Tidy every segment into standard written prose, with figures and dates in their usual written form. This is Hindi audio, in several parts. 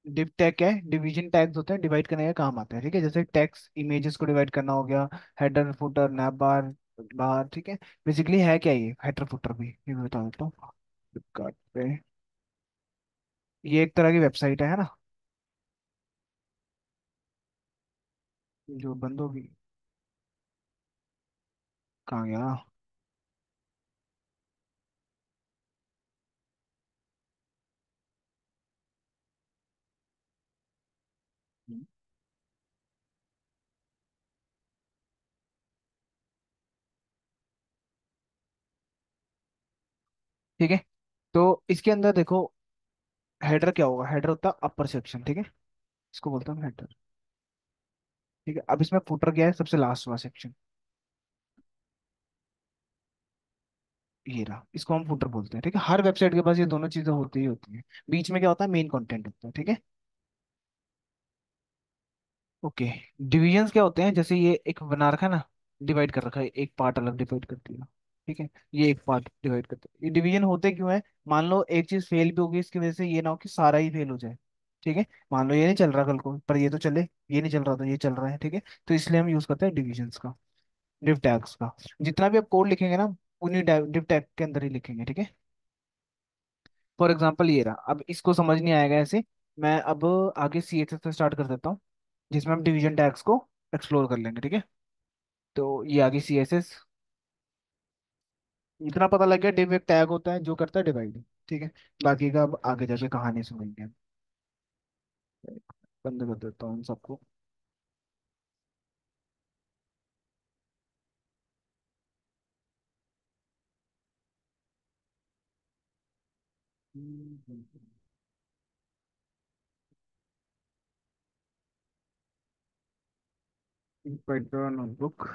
डिव टैग क्या है? डिवीजन टैग्स होते हैं, डिवाइड करने का काम आता है, ठीक है। जैसे टेक्स्ट इमेजेस को डिवाइड करना हो गया, हेडर फुटर नैप बार बार, ठीक है। बेसिकली है क्या ये हेडर फुटर भी, ये मैं बता देता हूँ फ्लिपकार्ट पे। ये एक तरह की वेबसाइट है ना, जो बंद होगी। कहाँ गया? ठीक है, तो इसके अंदर देखो, हेडर क्या होगा? हेडर होता है अपर सेक्शन, ठीक है, इसको बोलते हैं हेडर। ठीक है, अब इसमें फुटर क्या है? सबसे लास्ट वाला सेक्शन, ये रहा, इसको हम फुटर बोलते हैं, ठीक है। हर वेबसाइट के पास ये दोनों चीजें होती ही होती हैं। बीच में क्या होता है? मेन कंटेंट होता है, ठीक है। ओके, डिविजन्स क्या होते हैं? जैसे ये एक बना रखा है ना, डिवाइड कर रखा है, एक पार्ट अलग डिवाइड कर दिया, ठीक है। ये एक पार्ट डिवाइड करते हैं। ये डिवीजन होते क्यों है? मान लो एक चीज फेल भी होगी, इसकी वजह से ये ना हो कि सारा ही फेल हो जाए, ठीक है। मान लो ये नहीं चल रहा कल को, पर ये तो चले, ये नहीं चल रहा तो ये चल रहा है, ठीक है। तो इसलिए हम यूज करते हैं डिविजन्स का, डिव टैग्स का। जितना भी आप कोड लिखेंगे ना, उन्हीं डिव टैग के अंदर ही लिखेंगे, ठीक है। फॉर एग्जाम्पल ये रहा, अब इसको समझ नहीं आएगा ऐसे, मैं अब आगे सी एच एस से स्टार्ट कर देता हूँ, जिसमें हम डिवीजन टैग्स को एक्सप्लोर कर लेंगे, ठीक है। तो ये आगे सी एस एस, इतना पता लग गया, डिव एक टैग होता है जो करता है डिवाइड, ठीक है। बाकी का अब आगे जाके कहानी सुनेंगे हम। बंद कर देता हूँ इन सबको। Python notebook.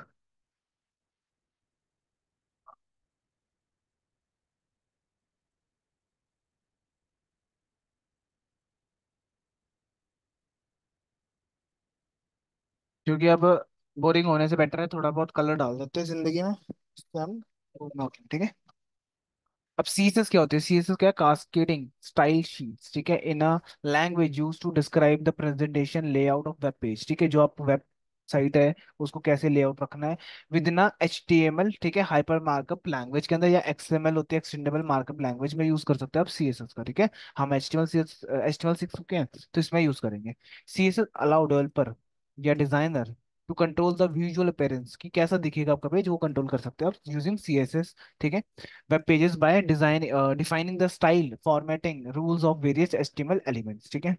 क्योंकि अब बोरिंग होने से बेटर है थोड़ा बहुत कलर डाल देते हैं जिंदगी में, इससे हम ठीक है। अब सीएसएस क्या होती है? सीएसएस क्या है? कास्केडिंग स्टाइल शीट्स, ठीक है, in a language use to describe the presentation layout of web page, ठीक है। जो आप वेब साइट है उसको कैसे लेआउट रखना है with in H T M L, ठीक है, हाइपर मार्कअप लैंग्वेज के अंदर, या एक्सएमएल होती है एक्सटेंडेबल मार्कअप लैंग्वेज में यूज कर सकते हैं आप सीएसएस का, ठीक है। हम एच टी एम एल सीख चुके हैं, तो इसमें यूज करेंगे। सीएसएस अलाउ डेवलपर या designer to control the visual appearance, कि कैसा दिखेगा आपका पेज, वो कंट्रोल कर सकते हो आप यूजिंग सीएसएस, ठीक है। Web pages by design defining the style formatting rules of various HTML elements, ठीक है।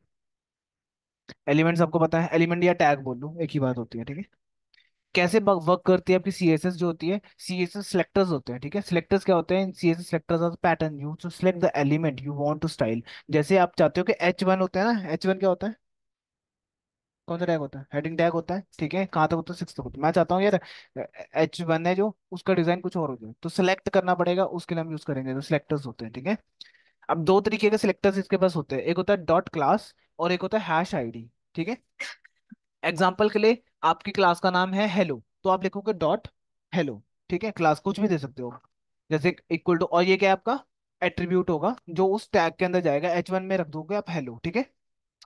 एलिमेंट्स आपको पता है, एलिमेंट या टैग बोल लो, एक ही बात होती है, ठीक है। कैसे वर्क करती है आपकी सीएसएस जो होती है? सीएसएस सिलेक्टर्स होते हैं, ठीक है। सिलेक्टर्स क्या होते हैं? CSS selectors are pattern use to select the element you want to style. जैसे आप चाहते हो कि एच वन होता है ना, एच वन क्या होता है? कौन सा टैग होता है? हेडिंग टैग होता है, ठीक है। कहाँ तक होता है? सिक्स तक होता है। मैं चाहता हूँ यार एच वन है जो, उसका डिजाइन कुछ और हो जाए, तो सिलेक्ट करना पड़ेगा, उसके लिए हम यूज करेंगे, तो सिलेक्टर्स होते हैं, ठीक है। अब दो तरीके के सिलेक्टर्स इसके पास होते हैं, एक होता है डॉट क्लास और एक होता है हैश आईडी, ठीक है। एग्जाम्पल के लिए, आपकी क्लास का नाम है हेलो, तो आप लिखोगे डॉट हेलो, ठीक है। क्लास कुछ भी दे सकते हो, जैसे इक्वल टू, और ये क्या है आपका एट्रीब्यूट होगा जो उस टैग के अंदर जाएगा, एच वन में रख दोगे आप हेलो, ठीक है।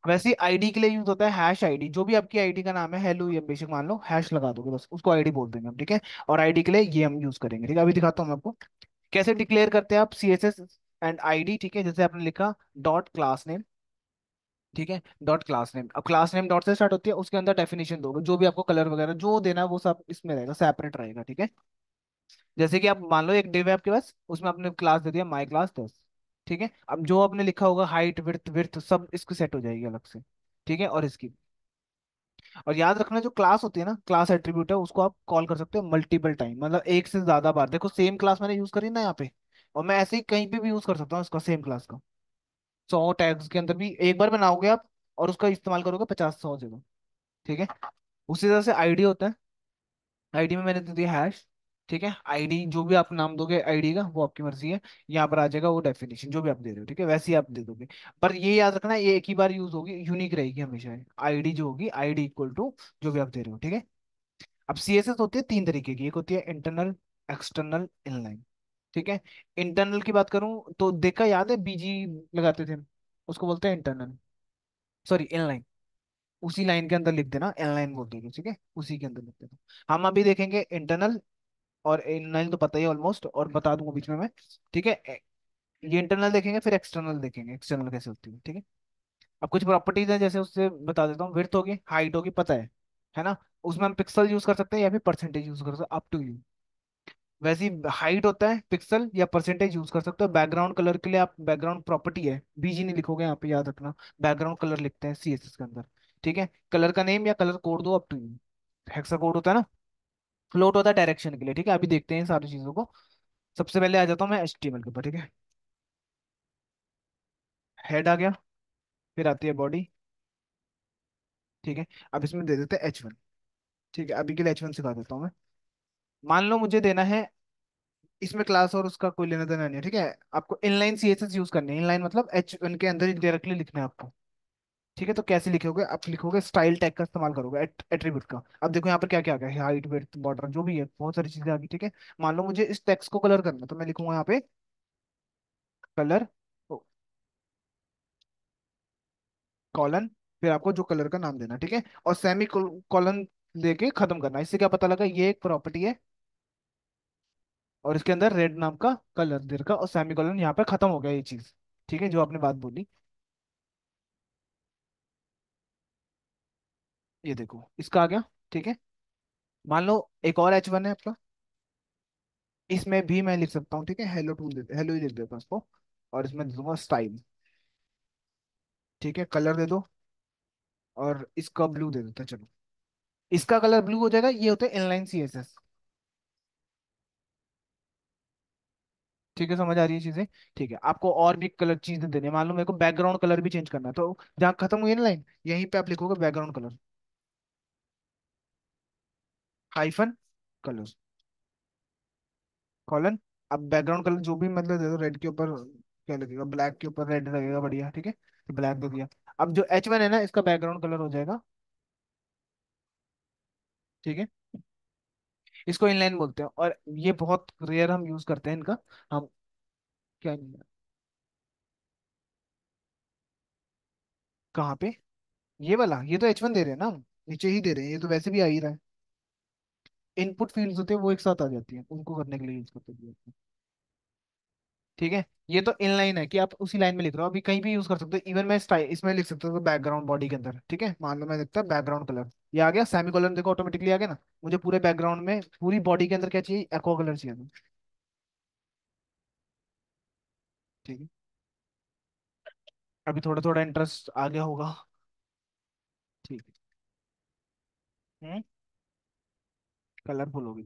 वैसे ही आईडी के लिए यूज होता है हैश आईडी, जो भी आपकी आईडी का नाम है हेलो या बेशक मान लो, हैश लगा दोगे बस, उसको आईडी बोल देंगे हम, ठीक है। और आईडी के लिए ये हम यूज करेंगे, ठीक है। अभी दिखाता हूँ मैं आपको कैसे डिक्लेयर करते हैं आप C S S and ID, ठीक है। जैसे आपने लिखा डॉट क्लास नेम, ठीक है, डॉट क्लास नेम। अब क्लास नेम डॉट से स्टार्ट होती है, उसके अंदर डेफिनेशन दोगे, जो भी आपको कलर वगैरह जो देना है वो सब इसमें रहेगा, सेपरेट रहेगा, ठीक है। जैसे कि आप मान लो एक डिव है आपके पास, उसमें आपने क्लास दे दिया माई क्लास 10, ठीक है। अब जो आपने लिखा होगा हाइट विड्थ विड्थ सब इसकी सेट हो जाएगी अलग से, ठीक है। और इसकी, और याद रखना जो क्लास होती है ना, क्लास एट्रीब्यूट है, उसको आप कॉल कर सकते हो मल्टीपल टाइम, मतलब एक से ज्यादा बार। देखो सेम क्लास मैंने यूज करी ना यहाँ पे, और मैं ऐसे ही कहीं पे भी यूज कर सकता हूँ इसका, सेम क्लास का 100 टैग्स के अंदर भी एक बार बनाओगे आप, और उसका इस्तेमाल करोगे 50 100 जगह, ठीक है। उसी तरह से आईडी होता है, आईडी में मैंने दे दिया हैश, ठीक है। आईडी जो भी आप नाम दोगे आईडी का वो आपकी मर्जी है, यहाँ पर आ जाएगा वो डेफिनेशन जो भी आप दे रहे हो, ठीक है, वैसे ही आप दे दोगे। पर ये याद रखना, ये एक ही बार यूज होगी, यूनिक रहेगी हमेशा। आईडी जो होगी, आईडी इक्वल टू जो भी आप दे रहे हो, ठीक है। अब सीएसएस होती है तीन तरीके की, एक होती है इंटरनल, एक्सटर्नल, इनलाइन, ठीक है। इंटरनल की बात करूं तो देखा याद है बीजी लगाते थे, उसको बोलते हैं इंटरनल, सॉरी इनलाइन, उसी लाइन के अंदर लिख देना, इनलाइन बोल देंगे, ठीक है, उसी के अंदर लिख देना। हम अभी देखेंगे इंटरनल और इनलाइन, तो पता ही ऑलमोस्ट, और बता दूंगा बीच में मैं, ठीक है। ये इंटरनल देखेंगे, फिर एक्सटर्नल देखेंगे, एक्सटर्नल कैसे होती है, ठीक है। अब कुछ प्रॉपर्टीज है, जैसे उससे बता देता हूँ, विड्थ होगी, हाइट होगी, पता है ना। उसमें हम पिक्सल यूज कर सकते हैं या फिर परसेंटेज यूज कर सकते हैं, अप टू यू। वैसे ही हाइट होता है, पिक्सल या परसेंटेज यूज कर सकते हो। बैकग्राउंड कलर के लिए आप बैकग्राउंड प्रॉपर्टी है, बीजी नहीं लिखोगे यहाँ पे, याद रखना। बैकग्राउंड कलर लिखते हैं सीएसएस के अंदर, ठीक है। कलर का नेम या कलर कोड दो, up to you. Hexa code होता है ना, फ्लोट होता है डायरेक्शन के लिए, ठीक है। अभी देखते हैं इन सारी चीजों को। सबसे पहले आ जाता हूँ मैं एचटीएमएल के ऊपर, ठीक है। हेड आ गया, फिर आती है बॉडी, ठीक है। अब इसमें दे देते हैं H1, ठीक है। अभी के लिए H1 सिखा देता हूँ मैं। मान लो मुझे देना है, इसमें क्लास और उसका कोई लेना देना नहीं है, ठीक है। आपको इनलाइन सीएसएस यूज करनी है, इनलाइन मतलब H1 के अंदर ही डायरेक्टली लिखना है आपको, ठीक है। तो कैसे लिखोगे, आप लिखोगे स्टाइल टैग का इस्तेमाल करोगे, एट्रीब्यूट का। अब देखो यहाँ पर क्या क्या आ गया, हाइट विड्थ बॉर्डर जो भी है, बहुत सारी चीजें आ गई, ठीक है। मान लो मुझे इस टेक्स्ट को कलर करना है, तो मैं लिखूंगा यहाँ पे कलर कॉलन, फिर आपको जो कलर का नाम देना, ठीक है। और सेमी कॉलन देके खत्म करना। इससे क्या पता लगा, ये एक प्रॉपर्टी है, और इसके अंदर रेड नाम का कलर दे रखा, और सेमी कॉलन यहाँ पे खत्म हो गया ये चीज, ठीक है, जो आपने बात बोली। ये देखो इसका आ गया, ठीक है। मान लो एक और H1 है आपका, इसमें भी मैं लिख सकता हूँ, ठीक है। हेलो टूल दे, हेलो ही लिख देता हूँ इसको, और इसमें दे दूंगा स्टाइल, ठीक है। कलर दे दो, और इसका ब्लू दे देता है, चलो। इसका कलर ब्लू हो जाएगा, ये होता है इनलाइन सीएसएस, ठीक है। समझ आ रही है चीजें, ठीक है। आपको और भी कलर चीजें देनी है, मान लो मेरे को बैकग्राउंड कलर भी चेंज करना है, तो जहाँ खत्म हुई है ना लाइन, यहीं पे आप लिखोगे background colour, hyphen colour, colon. अब बैकग्राउंड कलर जो भी मतलब दे दो, रेड के ऊपर क्या लगेगा, ब्लैक के ऊपर रेड लगेगा, बढ़िया, ठीक है। तो ब्लैक दे दिया। अब जो H1 है ना, इसका बैकग्राउंड कलर हो जाएगा, ठीक है। इसको इनलाइन बोलते हैं, और ये बहुत रेयर हम यूज करते हैं इनका। हम क्या, कहाँ पे, ये वाला, ये तो H1 दे रहे हैं ना हम, नीचे ही दे रहे हैं, ये तो वैसे भी आ ही रहा है। इनपुट फील्ड्स होते हैं वो एक साथ आ जाती हैं, उनको करने के लिए यूज करते हैं, ठीक है। ये तो इनलाइन है कि आप उसी लाइन में लिख रहे हो, अभी कहीं भी यूज कर सकते हो। इवन मैं स्टाइल इसमें लिख सकता हूँ बैकग्राउंड बॉडी के अंदर, ठीक है। मान लो मैं लिखता बैकग्राउंड कलर, ये आ गया। सेमी कॉलन देखो ऑटोमेटिकली आ गया ना। मुझे पूरे बैकग्राउंड में पूरी बॉडी के अंदर क्या चाहिए, एक्वा कलर चाहिए था, ठीक है। अभी थोड़ा थोड़ा इंटरेस्ट आ गया होगा, ठीक है। कलरफुल होगी।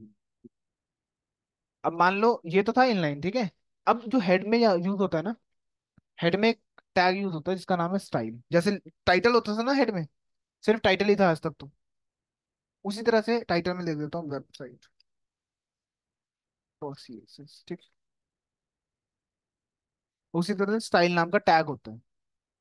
अब मान लो ये तो था इनलाइन, ठीक है। अब जो हेड में यूज होता है ना, हेड में एक टैग यूज होता है जिसका नाम है स्टाइल। जैसे टाइटल होता था ना हेड में, सिर्फ टाइटल ही था आज तक, तो उसी तरह से टाइटल में लिख देता हूँ वेबसाइट फॉर सीएसएस, ठीक। उसी तरह से स्टाइल नाम का टैग होता है,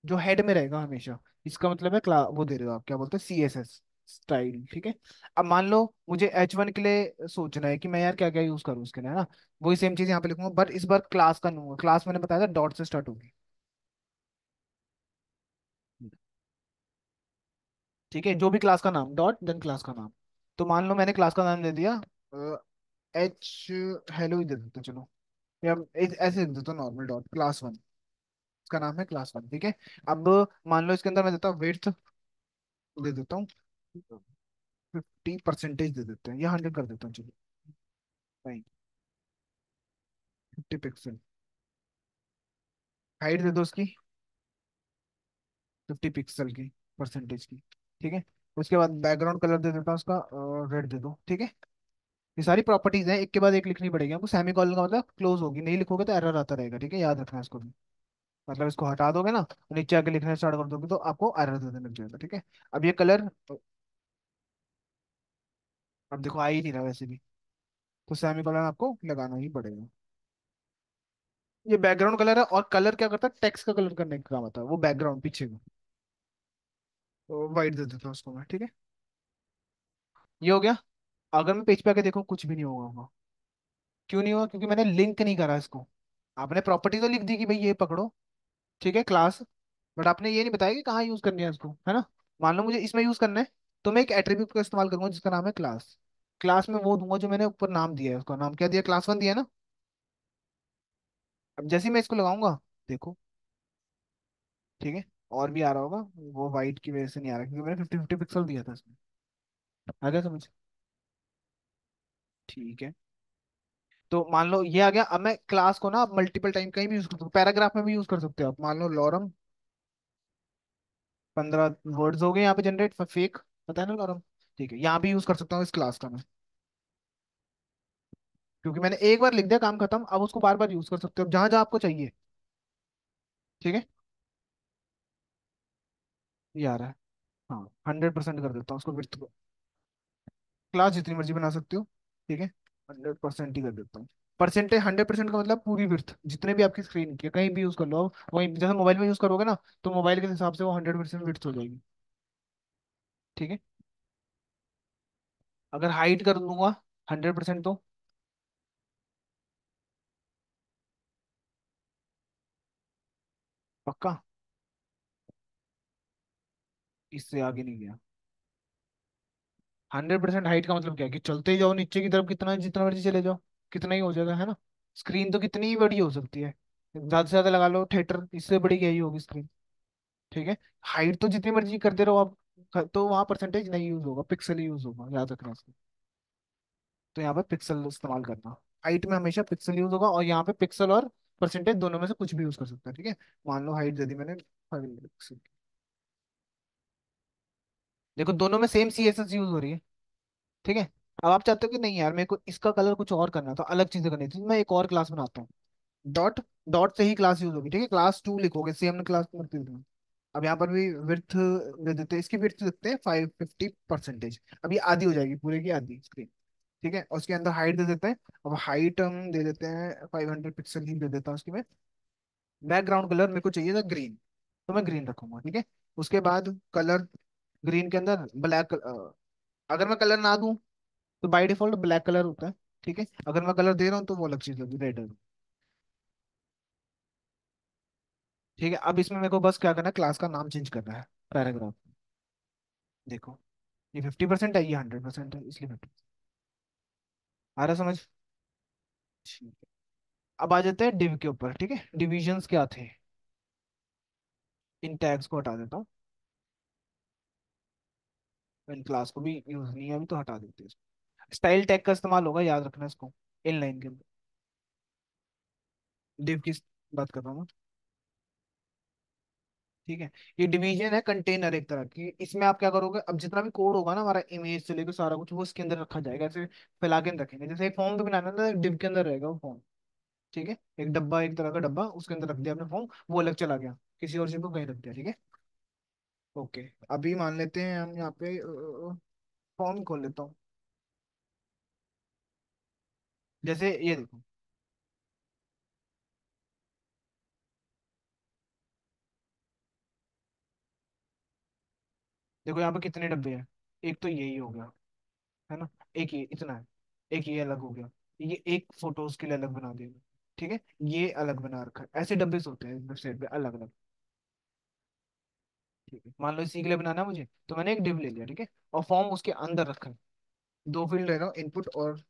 जो हेड में रहेगा हमेशा। इसका मतलब है वो दे रहे हो आप, क्या बोलते हैं, सीएसएस स्टाइल, ठीक है। अब मान लो मुझे H1 के लिए सोचना है कि मैं यार क्या क्या यूज करूँ उसके लिए, है ना। वही सेम चीज यहाँ पे लिखूंगा, बट इस बार क्लास का नहीं होगा। क्लास मैंने बताया था डॉट से स्टार्ट होगी, ठीक है। जो भी क्लास का नाम, डॉट देन क्लास का नाम। तो मान लो मैंने क्लास का नाम दे दिया एच, हेलो ही दे देते हैं, चलो। या ऐसे दे देता हूँ नॉर्मल डॉट क्लास 1, इसका नाम है क्लास 1, ठीक है। अब मान लो इसके अंदर मैं देता हूँ विड्थ, दे देता हूँ 50% दे देते हैं, या 100 कर देता हूँ, चलो। नहीं, 50 पिक्सल। हाइट दे दो उसकी 50 पिक्सल की, परसेंटेज की, ठीक है। उसके बाद बैकग्राउंड कलर दे देता हूँ उसका, रेड दे दो, ठीक है। ये सारी प्रॉपर्टीज हैं, एक के बाद एक लिखनी पड़ेगी हमको। सेमी कॉलन का मतलब क्लोज होगी, नहीं लिखोगे तो एरर आता रहेगा, ठीक है। याद रखना इसको भी, मतलब इसको हटा दोगे ना, नीचे आके लिखना स्टार्ट कर दोगे, तो आपको एरर देने लग जाएगा, ठीक है। अब ये कलर, अब देखो आ ही नहीं रहा वैसे भी, तो सेमी कॉलन आपको लगाना ही पड़ेगा। ये बैकग्राउंड कलर है, और कलर क्या करता है, टेक्स्ट का कलर करने का काम आता है, वो बैकग्राउंड पीछे का। तो वाइट दे देता हूँ उसको मैं, ठीक है। ये हो गया। अगर मैं पेज पे आके देखो, कुछ भी नहीं होगा। क्यों नहीं हुआ, क्योंकि मैंने लिंक नहीं करा इसको। आपने प्रॉपर्टी तो लिख दी कि भाई ये पकड़ो, ठीक है, क्लास, बट आपने ये नहीं बताया कि कहाँ यूज करनी है उसको, है ना। मान लो मुझे इसमें यूज करना है, तो मैं एक एट्रीब्यूट का इस्तेमाल करूंगा जिसका नाम है क्लास। क्लास में वो दूंगा जो मैंने ऊपर नाम दिया है, उसका नाम क्या दिया, क्लास वन दिया ना। अब जैसे ही मैं इसको लगाऊंगा, देखो, ठीक है, और भी आ रहा होगा। वो वाइट की वजह से नहीं आ रहा क्योंकि मैंने 50-50 पिक्सल दिया था इसमें। आ गया समझ। ठीक है। तो मान लो ये आ गया। अब मैं क्लास को ना मल्टीपल टाइम कहीं भी यूज कर सकता हूँ, पैराग्राफ में भी यूज कर सकते हो आप। मान लो लॉरम 15 वर्ड्स हो गए यहाँ पे जनरेट फेक, पता है ना लॉरम। ठीक है, यहाँ भी यूज कर सकता हूँ इस क्लास का मैं, क्योंकि मैंने एक बार लिख दिया, काम खत्म। अब उसको बार बार यूज कर सकते हो जहां जहां आपको चाहिए। ठीक है, ये आ रहा है। हाँ, 100% कर देता हूँ उसको विड्थ को। क्लास जितनी मर्जी बना सकते हो। ठीक है, 100% ही कर देता हूँ। परसेंटेज 100% का मतलब पूरी विड्थ जितने भी आपकी स्क्रीन की है, कहीं भी यूज कर लो। अब वहीं जैसे मोबाइल में यूज करोगे ना, तो मोबाइल के हिसाब से वो 100% विड्थ हो जाएगी। ठीक है। अगर हाइट कर दूंगा 100%, तो पक्का इससे आगे नहीं गया। 100% हाइट का मतलब क्या है कि चलते ही जाओ नीचे की तरफ, कितना जितना मर्जी चले जाओ, कितना ही हो जाएगा, है ना। स्क्रीन तो कितनी ही बड़ी हो सकती है, ज्यादा से ज्यादा लगा लो थिएटर, इससे बड़ी क्या ही होगी स्क्रीन। ठीक है। हाइट तो जितनी मर्जी करते रहो आप, तो वहां परसेंटेज नहीं यूज होगा, पिक्सल ही यूज होगा, याद रखना इसको। तो यहाँ पे पिक्सल इस्तेमाल करना। हाइट में हमेशा पिक्सल यूज होगा, और यहाँ पे पिक्सल और परसेंटेज दोनों में से कुछ भी यूज कर सकता है। ठीक है। मान लो हाइट दे दी मैंने 500 पिक्सल। देखो दोनों में same C S S use हो रही है। ठीक है। अब आप चाहते हो कि नहीं यार, मेरे को इसका कलर कुछ और करना था, अलग चीजें करनी थी, मैं एक और क्लास बनाता हूँ। डॉट, डॉट से ही क्लास यूज होगी। ठीक है, क्लास टू लिखोगे, सेम क्लास मत लिखना। अब यहाँ पर भी विड्थ दे देते हैं, इसकी विड्थ देते हैं 550%। अब ये आधी हो जाएगी, पूरे की आधी स्क्रीन। ठीक है, और उसके अंदर हाइट दे देते हैं। अब हाइट हम दे देते हैं 500 पिक्सल ही दे देता हूँ उसकी मैं। बैकग्राउंड कलर मेरे को चाहिए था ग्रीन, तो मैं ग्रीन रखूंगा। ठीक है। उसके बाद कलर, ग्रीन के अंदर ब्लैक। अगर मैं कलर ना दूं तो बाय डिफॉल्ट ब्लैक कलर होता है। ठीक है, अगर मैं कलर दे रहा हूँ तो वो अलग चीज होगी, रेड है। ठीक है, अब इसमें मेरे को बस क्या करना है, क्लास का नाम चेंज करना है पैराग्राफ। देखो, ये 50% है, ये 100% है, इसलिए 50। आ रहा समझ। ठीक है। अब आ जाते हैं डिव के ऊपर। ठीक है, डिविजन्स क्या थे, इन टैग्स को हटा देता हूँ। इन क्लास को भी यूज नहीं है अभी, तो हटा देते हैं। स्टाइल टैग का इस्तेमाल होगा, याद रखना इसको, इन लाइन के अंदर। डिव की बात कर रहा हूँ मैं। ठीक है, ये डिवीजन है कंटेनर एक तरह की। इसमें आप क्या करोगे, अब जितना भी कोड होगा ना हमारा, इमेज से लेकर सारा कुछ, वो इसके अंदर रखा जाएगा। ऐसे फैला के नहीं रखेंगे, जैसे एक फॉर्म भी बनाना था, डिव के अंदर रहेगा वो फॉर्म। ठीक है, एक डब्बा, एक तरह का डब्बा, उसके अंदर रख दिया आपने फॉर्म, वो अलग चला गया, किसी और चीज को कहीं रख दिया। ठीक है। ओके। अभी मान लेते हैं हम यहाँ पे फॉर्म खोल लेता हूँ। जैसे ये देखो, देखो यहाँ पे कितने डब्बे हैं। एक तो यही हो गया, है ना। एक ये इतना है, एक ये अलग हो गया, ये एक फोटोज के लिए अलग बना दिया। ठीक है, ये अलग बना रखा है। ऐसे डब्बे से होते हैं वेबसाइट पे अलग अलग। ठीक है, मान लो इसी के लिए बनाना है मुझे, तो मैंने एक डिव ले लिया। ठीक है, और फॉर्म उसके अंदर रखा है। दो फील्ड ले रहा हूँ, इनपुट और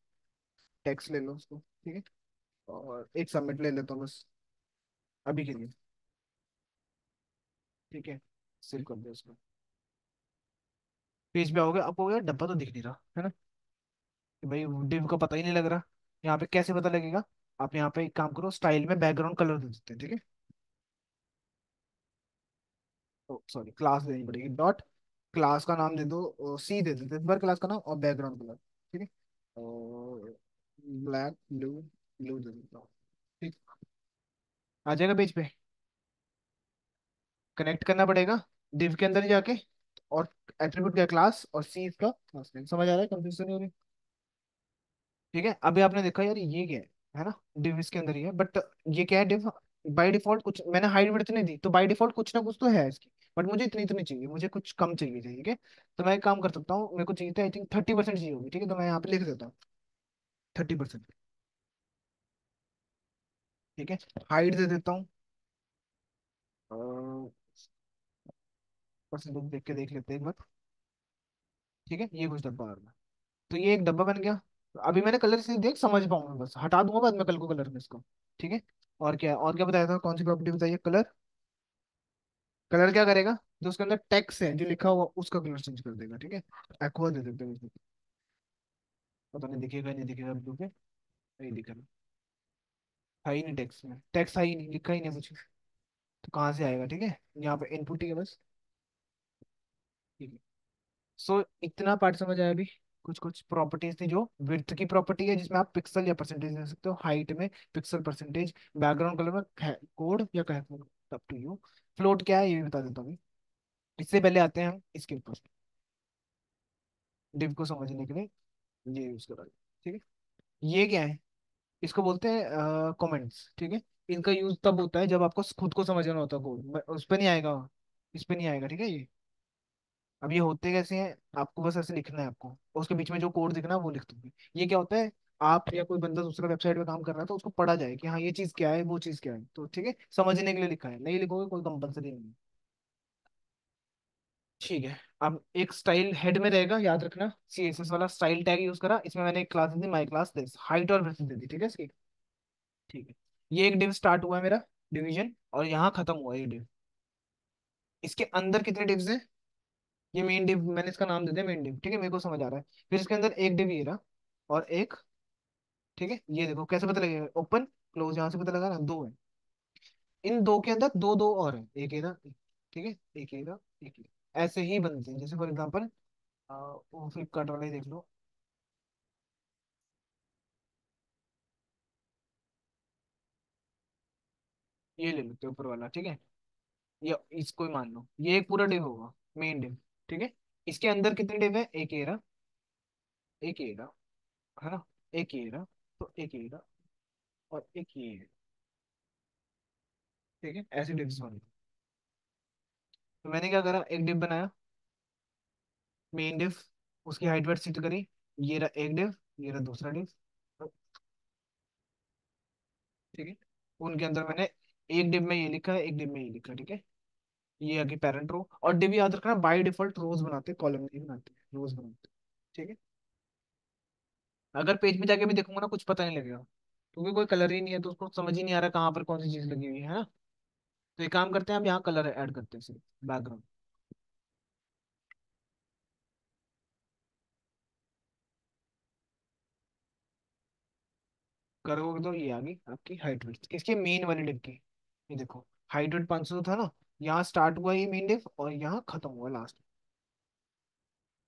टेक्स्ट ले लो उसको। ठीक है, और एक सबमिट ले लेता हूँ बस अभी के लिए। ठीक है, सेव कर दो उसको। पेज पे आओगे, आपको यार डब्बा तो दिख नहीं रहा है ना, कि भाई डिव का पता ही नहीं लग रहा। यहाँ पे कैसे पता लगेगा, आप यहाँ पे एक काम करो, स्टाइल में बैकग्राउंड कलर दे देते हैं। ठीक है, सॉरी, क्लास देनी पड़ेगी। डॉट, क्लास का नाम दे दो, सी दे देते हैं, क्लास का नाम और बैकग्राउंड कलर। ठीक है, और ब्लैक ब्लू, ब्लू दे देता हूँ। ठीक, आ जाएगा पेज पे। कनेक्ट करना पड़ेगा डिव के अंदर ही जाके, और एट्रीब्यूट का क्लास, और सी इसका क्लास नेम। समझ आ रहा है, कंफ्यूजन नहीं हो रही। ठीक है, अभी आपने देखा यार ये क्या है ना, डिव इसके अंदर ही है, बट ये क्या है, डिव बाय डिफॉल्ट कुछ मैंने हाइट विड्थ नहीं दी, तो बाय डिफॉल्ट कुछ ना कुछ तो है इसकी। बट मुझे इतनी इतनी चाहिए, मुझे कुछ कम चाहिए थी। ठीक है, तो मैं एक काम कर सकता हूँ, मेरे को चाहिए था आई थिंक 30% चाहिए होगी। ठीक है, तो मैं यहाँ पे लिख देता हूँ 30%। ठीक है, हाइट दे देता हूँ परसेंटेज देख के देख लेते हैं एक बार। ठीक है, ये कुछ डब्बा आ रहा है। तो ये एक डब्बा बन गया। अभी मैंने कलर से देख समझ पाऊंगा, बस हटा दूंगा बाद में कल को कलर में इसको। ठीक है। और क्या बताया था, कौन सी प्रॉपर्टी बताइए, कलर। कलर क्या करेगा, जो उसके अंदर टेक्स्ट है जो लिखा हुआ उसका कलर चेंज कर देगा। ठीक है। एक्वा दे देते हैं उसको। पता नहीं दिखेगा नहीं दिखेगा ब्लू पे, नहीं दिख रहा। है ही नहीं टेक्स्ट में, टेक्स्ट है ही नहीं, लिखा ही नहीं कुछ। तो कहाँ से आएगा। ठीक है, यहाँ पे इनपुट ही है बस। ठीक है। सो इतना पार्ट समझ आया अभी। कुछ कुछ प्रॉपर्टीज थी, जो विड्थ की प्रॉपर्टी है जिसमें आप पिक्सल या परसेंटेज दे सकते हो, हाइट में पिक्सल परसेंटेज, बैकग्राउंड कलर में कोड या कह, अप टू यू। फ्लोट क्या है ये भी बता देता हूँ। इससे पहले आते हैं हम इसके ऊपर, डिव को समझने के लिए ये यूज करा। ठीक है। ये क्या है, इसको बोलते हैं कमेंट्स। ठीक है। इनका यूज तब होता है जब आपको खुद को समझना होता है कोड, उस पर नहीं आएगा, इस पे नहीं आएगा। ठीक है। ये अब ये होते कैसे हैं, आपको बस ऐसे लिखना है आपको, और उसके बीच में जो कोड दिखना है वो लिख दोगे। ये क्या होता है, आप या कोई बंदा दूसरा वेबसाइट पे काम कर रहा है तो उसको पढ़ा जाए कि हाँ ये चीज क्या है वो चीज क्या है, तो ठीक है समझने के लिए लिखा है, नहीं लिखोगे कोई कंपलसरी नहीं है। ठीक है। अब एक स्टाइल हेड में रहेगा, याद रखना CSS वाला स्टाइल टैग यूज करा, इसमें मैंने एक क्लास दी थी माई क्लास दिस, हाइट और ब्रेड्थ दे दी। ठीक है इसकी। ठीक है। ये एक डिव स्टार्ट हुआ है मेरा, डिवीजन, और यहाँ खत्म हुआ ये डिव। इसके अंदर कितने डिव्स हैं, ये मेन डिव मैंने इसका नाम दे दिया मेन डिव। ठीक है, मेरे को समझ आ रहा है। फिर इसके अंदर एक डिव ये रहा, और एक, ठीक है ये देखो कैसे पता लगेगा, ओपन क्लोज यहाँ से पता लगा ना, दो है। इन दो के अंदर दो दो और है, एक इधर, ठीक है, एक इधर, एक इधर, ऐसे ही बनते हैं। जैसे फॉर एग्जांपल वो फ्लिपकार्ट वाला ही देख लो, ये ले लेते हैं ऊपर वाला। ठीक है, या इसको ही मान लो, ये एक पूरा डिव होगा, मेन डिव। ठीक है। इसके अंदर कितने डिव है, एक ये रहा, एक ये रहा, है ना, एक ये रहा, तो एक ये रहा, और एक ये है। ठीक है, ऐसे डिव्स बने। तो मैंने क्या करा, एक डिव बनाया, मेन डिव, उसकी हाइट वेट सेट करी, ये रहा एक डिव, ये रहा दूसरा डिव। ठीक है। उनके अंदर मैंने एक डिव में ये लिखा है, एक डिव में ये लिखा है। ठीक है। ये आगे पेरेंट रो, और डिव याद रखना बाय डिफॉल्ट रोज बनाते हैं, कॉलम नहीं बनाते, रोज बनाते हैं। ठीक है। अगर पेज में जाके भी देखूंगा ना, कुछ पता नहीं लगेगा, क्योंकि कोई कलर ही नहीं है, तो उसको समझ ही नहीं आ रहा कहाँ पर कौन सी चीज लगी हुई है ना। तो एक काम करते हैं, हम यहाँ कलर ऐड करते हैं सिर्फ, बैकग्राउंड। करोगे तो ये आ गई आपकी हाइट विड्थ किसकी, मेन वाली डिव की। ये देखो, हाइट विड्थ 500 था ना, यहाँ स्टार्ट हुआ ये मेन डिव, और यहाँ खत्म हुआ लास्ट।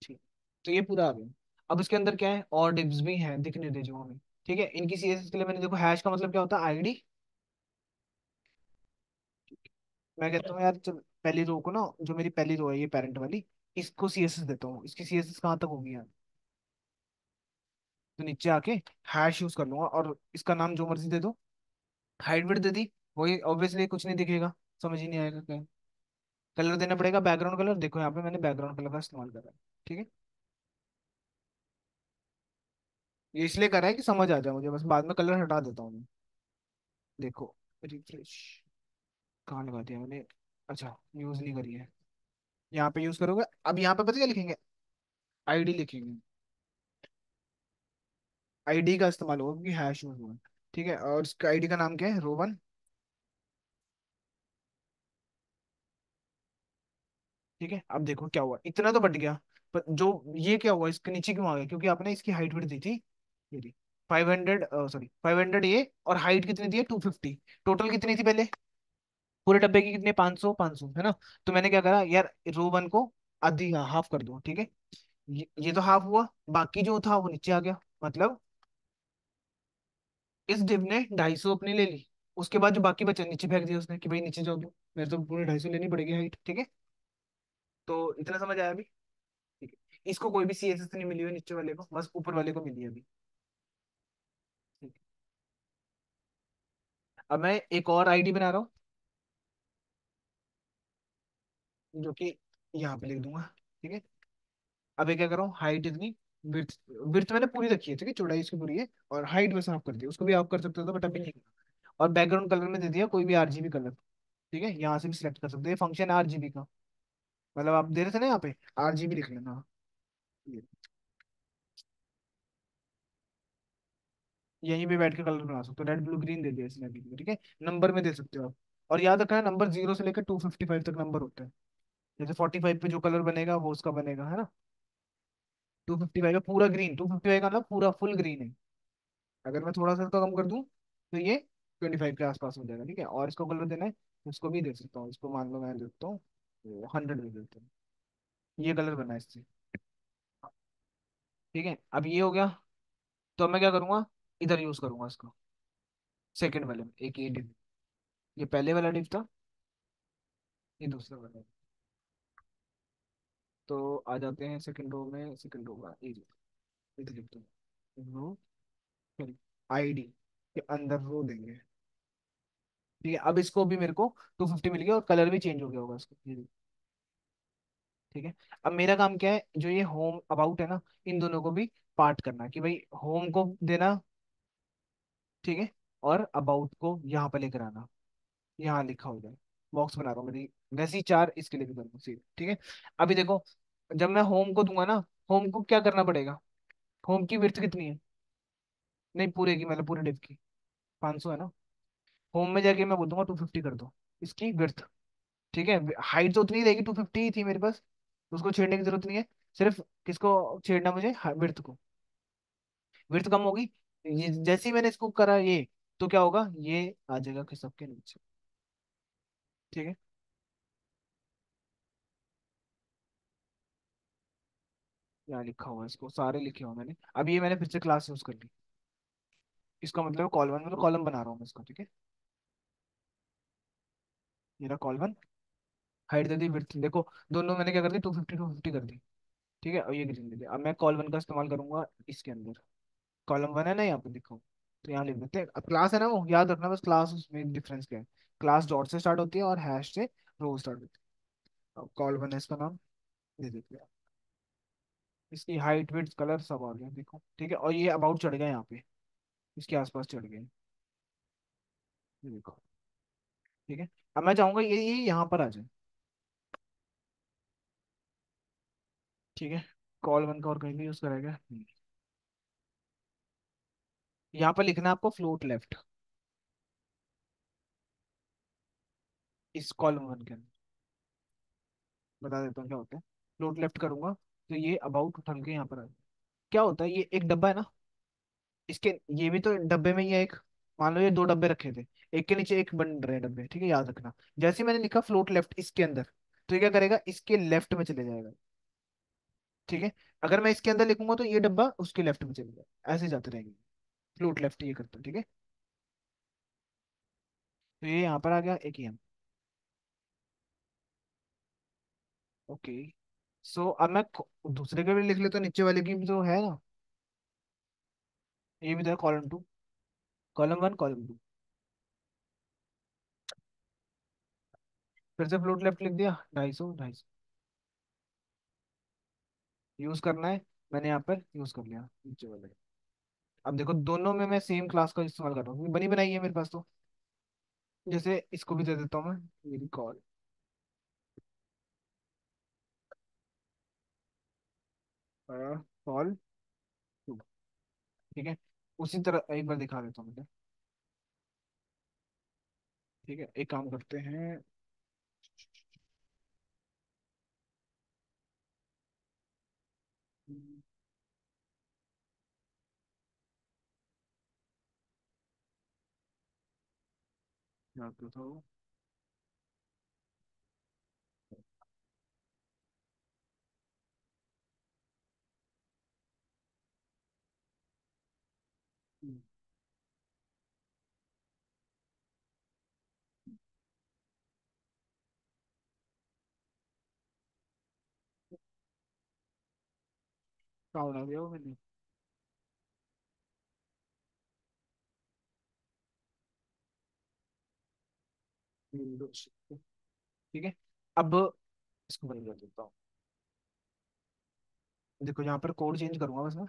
ठीक। तो ये पूरा आ गया। अब इसके अंदर क्या है, और डिव्स भी हैं, दिखने दे जो हमें। ठीक है। इनकी CSS के लिए मैंने, देखो हैश का मतलब क्या होता है, आईडी। मैं कहता हूँ यार चल, पहली रो को ना, जो मेरी पहली रो है ये पेरेंट वाली, इसको CSS देता हूँ। इसकी CSS कहाँ तक होगी यार, तो नीचे आके हैश यूज कर लूंगा, और इसका नाम जो मर्जी दे दो। हाइट दे दी, वही ऑब्वियसली कुछ नहीं दिखेगा, समझ ही नहीं आएगा क्या। कलर देना पड़ेगा, बैकग्राउंड कलर, देखो यहाँ पे मैंने बैकग्राउंड कलर का इस्तेमाल करा है। ठीक है। ये इसलिए करा है कि समझ आ जाए मुझे, बस बाद में कलर हटा देता हूँ मैं। देखो, रिफ्रेश, कहाँ लगा दिया मैंने, अच्छा यूज नहीं करी है। यहाँ पे यूज करोगे, अब यहाँ पे पता क्या लिखेंगे, आईडी लिखेंगे। आईडी का इस्तेमाल होगा क्योंकि हैश यूज हुआ है। ठीक है, और इसका आईडी का नाम क्या है, रोवन। ठीक है। अब देखो क्या हुआ, इतना तो बढ़ गया, पर जो ये क्या हुआ, इसके नीचे क्यों आ गया, क्योंकि आपने इसकी हाइट बढ़ दी थी, ये थी 500, सॉरी 500 ये, और हाइट कितनी थी, 250। टोटल कितनी थी पहले, पूरे डब्बे की कितने, 500 500 है ना। तो मैंने क्या करा यार, रो वन को आधी हाफ कर दो। ठीक है। ये तो हाफ हुआ, बाकी जो था वो नीचे आ गया, मतलब इस डिव ने 250 अपनी ले ली, उसके बाद जो बाकी बचा नीचे फेंक दिया उसने, कि भाई नीचे जाओ, दो मेरे तो पूरे 250 लेनी पड़ेगी हाइट। ठीक है। तो इतना समझ आया अभी। ठीक है, इसको कोई भी CSS नहीं मिली हुई नीचे वाले को, बस ऊपर वाले को मिली है अभी। ठीक है। अब मैं एक और आईडी बना रहा हूँ, जो कि यहाँ पे लिख दूंगा। ठीक है। अब ये क्या कर रहा हूँ, हाइट इतनी, विड्थ, विड्थ मैंने पूरी रखी है, ठीक है, चौड़ाई इसकी पूरी है, और हाइट बस हाफ कर दी, उसको भी ऑफ कर सकते हो बट अभी नहीं। और बैकग्राउंड कलर में दे दिया कोई भी RGB कलर। ठीक है, यहाँ से भी सिलेक्ट कर सकते हैं, फंक्शन RGB का। मतलब आप दे रहे थे ना यहाँ पे, RGB लिख लेना। ये, यहीं पे बैठ के कलर बना सकते हो, रेड ब्लू ग्रीन दे दिया इसने अभी, ठीक है। नंबर में दे सकते हो आप। और याद रखना, नंबर 0 से लेकर 255 तक नंबर होते हैं। जैसे 45 पे जो कलर बनेगा वो उसका बनेगा, है ना। 255 का पूरा ग्रीन, 255 का मतलब पूरा फुल ग्रीन है। अगर मैं थोड़ा सा तो कम कर दूं तो ये 25 के आसपास हो जाएगा, ठीक है। और इसको कलर देना है तो इसको भी दे सकता हूँ, इसको मान लो मैं देता हूँ 100 दे देता हूँ। ये कलर बना है इससे, ठीक है। अब ये हो गया। तो मैं क्या करूंगा, इधर यूज करूंगा इसको, सेकंड वाले में एक ये div। ये पहले वाला डिव था, ये दूसरा वाला है। तो आ जाते हैं सेकंड रो में, सेकंड रो का ये इधर लिखते हैं रो, फिर ID के अंदर रो देंगे, ठीक है। अब इसको भी मेरे को 250 मिल गया और कलर भी चेंज हो गया होगा इसको, ये देखो, ठीक है। अब मेरा काम क्या है, जो ये होम अबाउट है ना, इन दोनों को भी पार्ट करना, कि भाई होम को देना, ठीक है। और अबाउट को यहाँ पर लेकर आना, यहाँ लिखा हो जाए। बॉक्स बना रहा हूँ मेरी, वैसे ही चार इसके लिए भी करूँगा सेम, ठीक है। अभी देखो, जब मैं होम को दूंगा ना, होम को क्या करना पड़ेगा, होम की विड्थ कितनी है, नहीं पूरे की, मतलब पूरे डिव की 500 है ना। होम में जाके मैं बोल दूंगा 250 कर दो इसकी विड्थ, ठीक है। हाइट तो उतनी ही रहेगी, 250 ही थी मेरे पास, तो उसको छेड़ने की जरूरत नहीं है। सिर्फ किसको छेड़ना मुझे, विड्थ को। विड्थ कम होगी, ये जैसे ही मैंने इसको करा ये, तो क्या होगा, ये आ जाएगा कि सबके नीचे, ठीक है। यहाँ लिखा हुआ है, इसको सारे लिखे हुए मैंने। अब ये मैंने फिर से क्लास यूज कर ली, इसका मतलब कॉलम, मतलब कॉलम बना रहा हूँ मैं इसको, ठीक है। मेरा कॉलम, हाइट दे दी, विड्थ देखो, दोनों मैंने क्या कर दी, 250 कर दी, ठीक है। और ये ग्रीन दे दिया। अब मैं कॉलम का इस्तेमाल करूंगा इसके अंदर, कॉलम वन है ना यहाँ पे देखो, तो यहाँ लिख देते हैं। अब क्लास है ना, वो याद रखना बस, क्लास उसमें डिफरेंस क्या है। क्लास डॉट से स्टार्ट होती है और हैश से रो स्टार्ट होती है। अब कॉल वन है इसका नाम, दे देते हैं। इसकी हाइट विड्थ कलर सब आ गया देखो, ठीक है। और ये अबाउट चढ़ गया यहाँ पे, इसके आसपास चढ़ गए, ये देखो, ठीक है। अब मैं चाहूंगा ये यहाँ पर आ जाए, ठीक है। कॉल वन का और कहीं भी यूज करेगा, यहाँ पर लिखना है आपको फ्लोट लेफ्ट, इस कॉलम वन के अंदर। बता देता हूँ क्या होता है। फ्लोट लेफ्ट करूंगा तो ये अबाउट उठा के यहाँ पर आ जाए। क्या होता है, ये एक डब्बा है ना, इसके, ये भी तो डब्बे में ही है एक, मान लो ये दो डब्बे रखे थे, एक के नीचे एक बन रहे डब्बे, ठीक है। याद रखना, जैसे ही मैंने लिखा फ्लोट लेफ्ट इसके अंदर, तो ये क्या करेगा, इसके लेफ्ट में चले जाएगा, ठीक है। अगर मैं इसके अंदर लिखूंगा तो ये डब्बा उसके लेफ्ट में चले जाएगा, ऐसे जाते रहेंगे। फ्लोट लेफ्ट ये करता है, ठीक है। तो ये यहाँ पर आ गया एक ही, ओके। सो अब मैं दूसरे के भी लिख लेता हूँ, नीचे वाले की भी तो है ना, ये भी तो है column to, column one column to. फिर से फ्लोट लेफ्ट लिख दिया, 250 250 यूज करना है, मैंने यहाँ पर यूज कर लिया नीचे वाले। अब देखो दोनों में मैं सेम क्लास का इस्तेमाल कर रहा हूँ, बनी बनाई है मेरे पास तो। जैसे इसको भी दे देता हूँ मैं, मेरी कॉल, कॉल टू, ठीक है। उसी तरह एक बार दिखा देता हूँ मुझे, ठीक है। एक काम करते हैं, क्या करता हूँ, कहाँ बना दिया वो मैंने, Windows, ठीक है। अब इसको बंद कर देता हूँ। देखो यहाँ पर कोड चेंज करूंगा बस मैं,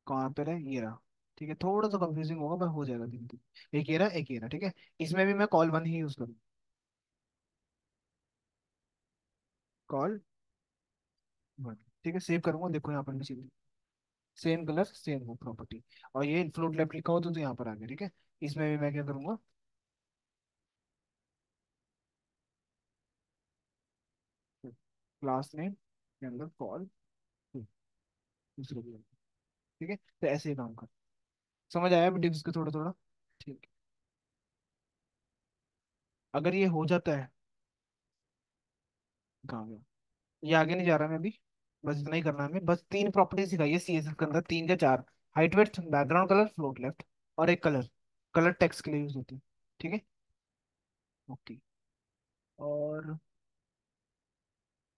कहाँ पर है, ये रहा, ठीक है। थोड़ा सा कंफ्यूजिंग होगा पर हो जाएगा धीरे धीरे, एक ये रहा एक ये रहा, ठीक है। इसमें भी मैं कॉल वन ही यूज करूँ, कॉल वन। ठीक है, सेव करूंगा, देखो यहाँ पर नीचे सेम कलर सेम वो प्रॉपर्टी। और ये फ्लोट लेफ्ट लिखा हो तो यहाँ पर आ गया, ठीक है। इसमें भी मैं क्या करूंगा, क्लास नेम के अंदर कॉल दूसरे को, ठीक है। तो ऐसे ही काम कर, समझ आया अब डिव्स को थोड़ा थोड़ा। ठीक है। अगर ये हो जाता है, कहाँ गया, ये आगे नहीं जा रहा मैं अभी, बस इतना ही करना है हमें। बस तीन प्रॉपर्टी सिखाई है सीएसएस के अंदर, तीन या चार। Height weight, background colour, float left, और एक कलर। कलर टेक्स्ट के लिए यूज होती है, ठीक है। ओके। और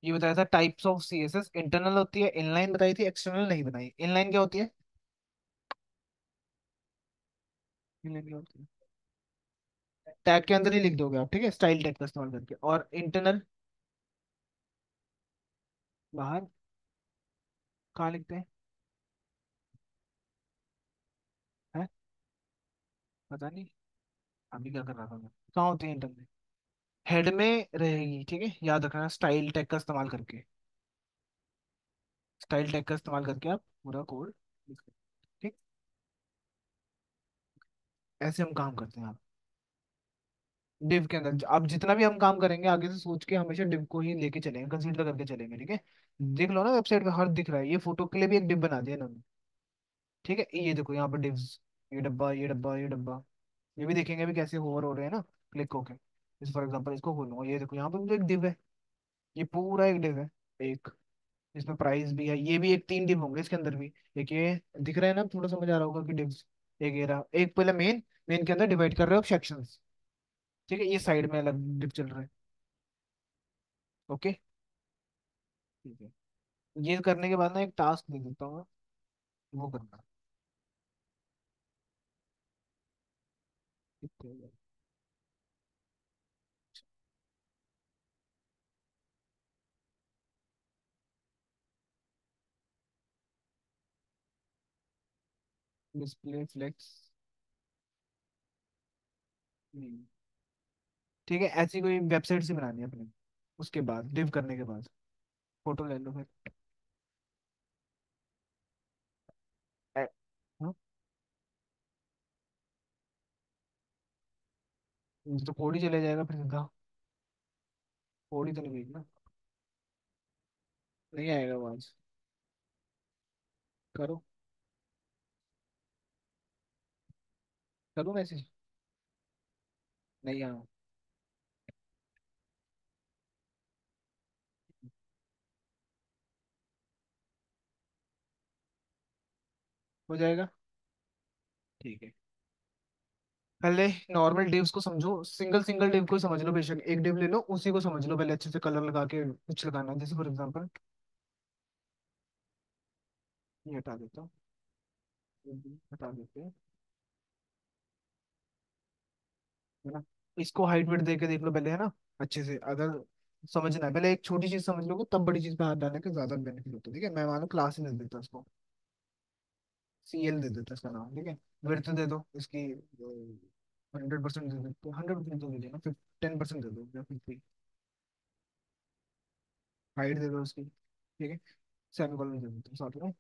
ये बताया था टाइप्स ऑफ सीएसएस, इंटरनल होती है, इनलाइन बताई थी, एक्सटर्नल नहीं बताई। इनलाइन क्या होती है? इनलाइन क्या होती है? टैग के अंदर ही लिख दोगे आप, ठीक है, स्टाइल टैग का इस्तेमाल करके। और इंटरनल बाहर कहाँ लिखते हैं? है, पता नहीं, अभी क्या कर रहा था मैं, कहाँ होती है इंटरनल? हेड में रहेगी, ठीक है, याद रखना, स्टाइल टैग का इस्तेमाल करके। स्टाइल टैग का इस्तेमाल करके आप पूरा कोड लिख सकते हैं, ठीक। ऐसे हम काम करते हैं आप डिव के अंदर। अब जितना भी हम काम करेंगे आगे से सोच के हमेशा डिव को ही लेके चलेंगे, कंसीडर करके चलेंगे, ठीक है। देख लो ना वेबसाइट पे हर दिख रहा है, ये फोटो के लिए भी एक डिव बना दिया इन्होंने, ठीक है। ये देखो यहाँ पर डिव्स, ये डब्बा, ये डब्बा, ये डब्बा, ये भी देखेंगे अभी कैसे होवर हो रहे हैं ना, क्लिक होके। इस फॉर एग्जांपल इसको खोलूंगा, ये देखो यहाँ पे मुझे एक डिव है, ये पूरा एक डिव है, एक। इसमें प्राइस भी है, ये भी एक, तीन डिव होंगे इसके अंदर भी। एक ये दिख रहा है ना, थोड़ा समझ आ रहा होगा कि डिव्स। एक ये रहा, एक पहले मेन, मेन के अंदर डिवाइड कर रहे हो सेक्शंस, ठीक है। ये साइड में अलग डिव चल रहा है, ओके। ठीक है, ये करने के बाद ना एक टास्क दे देता हूँ, वो करना। डिस्प्ले फ्लेक्स, ठीक है। ऐसी कोई वेबसाइट से बनानी है अपने, उसके बाद डिव करने के बाद फोटो ले लो फिर। ए- हाँ, तो कोड ही चले जाएगा फिर सीधा, कोड ही तो नहीं भेजना, नहीं आएगा आवाज। करो, करो मैसेज, नहीं आया, हो जाएगा, ठीक है। पहले नॉर्मल डिव्स को समझो, सिंगल सिंगल डिव को समझ लो, बेशक एक डिव ले लो, उसी को समझ लो पहले अच्छे से, कलर लगा के कुछ लगाना है। जैसे फॉर एग्जांपल ये हटा देता हूँ, ये भी हटा देते हैं, है ना। इसको हाइट वेट दे के देख लो पहले, है ना, अच्छे से। अगर समझना है, पहले एक छोटी चीज समझ लोगे तब बड़ी चीज पे हाथ डालने का ज्यादा बेनिफिट होता है, ठीक है। मैं मानो क्लास ही दे देता उसको, सीएल दे देता इसका नाम, ठीक है। विड्थ दे दो इसकी, 100% दे दो, 100% तो दे देना, फिर 10% दे दो या 50। हाइट दे दो उसकी, ठीक है। सेमीकोलन दे देते साथ में,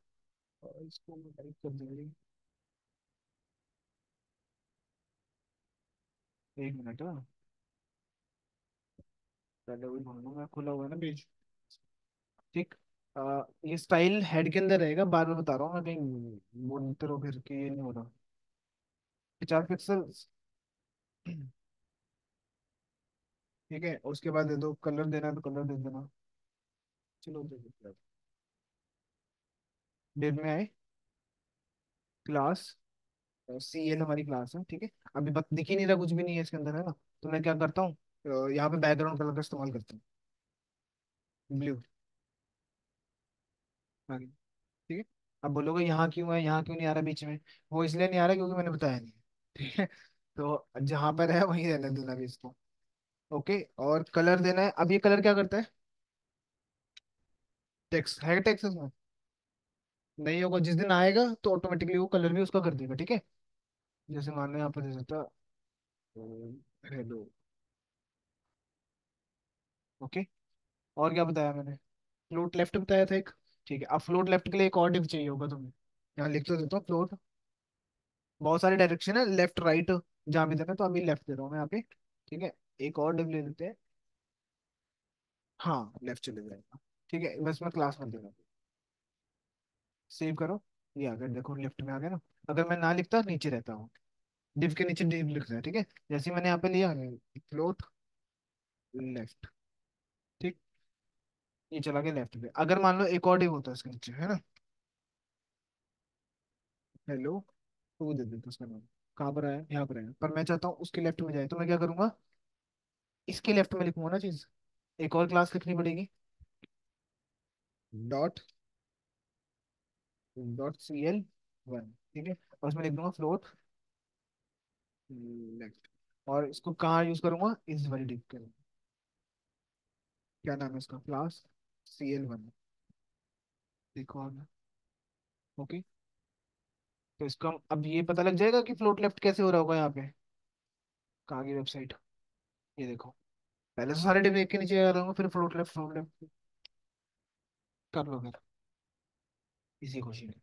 और इसको टाइप कर देंगे। एक मिनट, हाँ, पहले वही ढूंढ लूँ मैं, खुला हुआ है ना पेज, ठीक। ये स्टाइल हेड के अंदर रहेगा, बार बार बता रहा हूँ मैं, कहीं बोलते रहो फिर कि ये नहीं हो रहा। 50 पिक्सल, ठीक है। उसके बाद दे दो, कलर देना है तो कलर दे देना, चलो दे देते हैं। डेट में आए, क्लास सी एल हमारी क्लास है, ठीक है। अभी बत दिख ही नहीं रहा, कुछ भी नहीं है इसके अंदर, है ना। तो मैं क्या करता हूँ, यहाँ पे बैकग्राउंड कलर का इस्तेमाल करता हूँ, ब्लू, आगे, ठीक है। अब बोलोगे यहाँ क्यों है, यहाँ क्यों नहीं आ रहा बीच में? वो इसलिए नहीं आ रहा क्योंकि मैंने बताया नहीं, ठीक है। तो जहां पर है वहीं रहने देना भी इसको, ओके। और कलर देना है, अब ये कलर क्या करता है? टेक्स्ट है, टेक्स्ट उसमें नहीं होगा, जिस दिन आएगा तो ऑटोमेटिकली वो कलर भी उसका कर देगा, ठीक है। जैसे मान लो यहाँ पर दे देता, हेलो, ओके। और क्या बताया मैंने? फ्लोट लेफ्ट बताया था एक। ठीक है, अब फ्लोट लेफ्ट के लिए एक और डिव चाहिए होगा तुम्हें। यहाँ लिख तो देता हूँ फ्लोट। बहुत सारे डायरेक्शन है, लेफ्ट राइट जहाँ भी देना है, तो अभी लेफ्ट दे रहा हूँ मैं यहाँ पे। ठीक है, एक और डिव ले लेते हैं। हाँ, लेफ्ट चले जाएगा। ठीक है, बस मैं क्लास में दे रहा हूँ। सेव करो। ये आ गया, देखो लेफ्ट में आ गया ना। अगर मैं ना लिखता नीचे रहता हूँ। डिव के नीचे डिव लिख रहा है, ठीक है। जैसे ही मैंने यहाँ पे लिया फ्लोट लेफ्ट। ठीक। ये चला गया लेफ्ट पे। अगर मान लो एक और डिव होता है इसके नीचे, है ना। हेलो। टू दे देता उसका नाम। कहाँ पर आया? यहाँ पर आया, पर मैं चाहता हूँ उसके लेफ्ट में जाए, तो मैं क्या करूंगा? इसके लेफ्ट में लिखूंगा ना चीज। एक और क्लास लिखनी पड़ेगी। Dot dot CL1। ठीक है, और उसमें लिख दूंगा फ्लोट लेफ्ट। और इसको कहाँ यूज करूंगा? इस वाली डिव के। क्या नाम है इसका? Class CL1। देखो आ गया। ओके। तो इसका अब ये पता लग जाएगा कि फ्लोट लेफ्ट कैसे हो रहा होगा यहाँ पे। कहाँ की वेबसाइट? ये देखो। पहले तो सारे डिव एक के नीचे आ रहा हूँ, फिर फ्लोट लेफ्ट कर लो फिर। इसी खुशी में।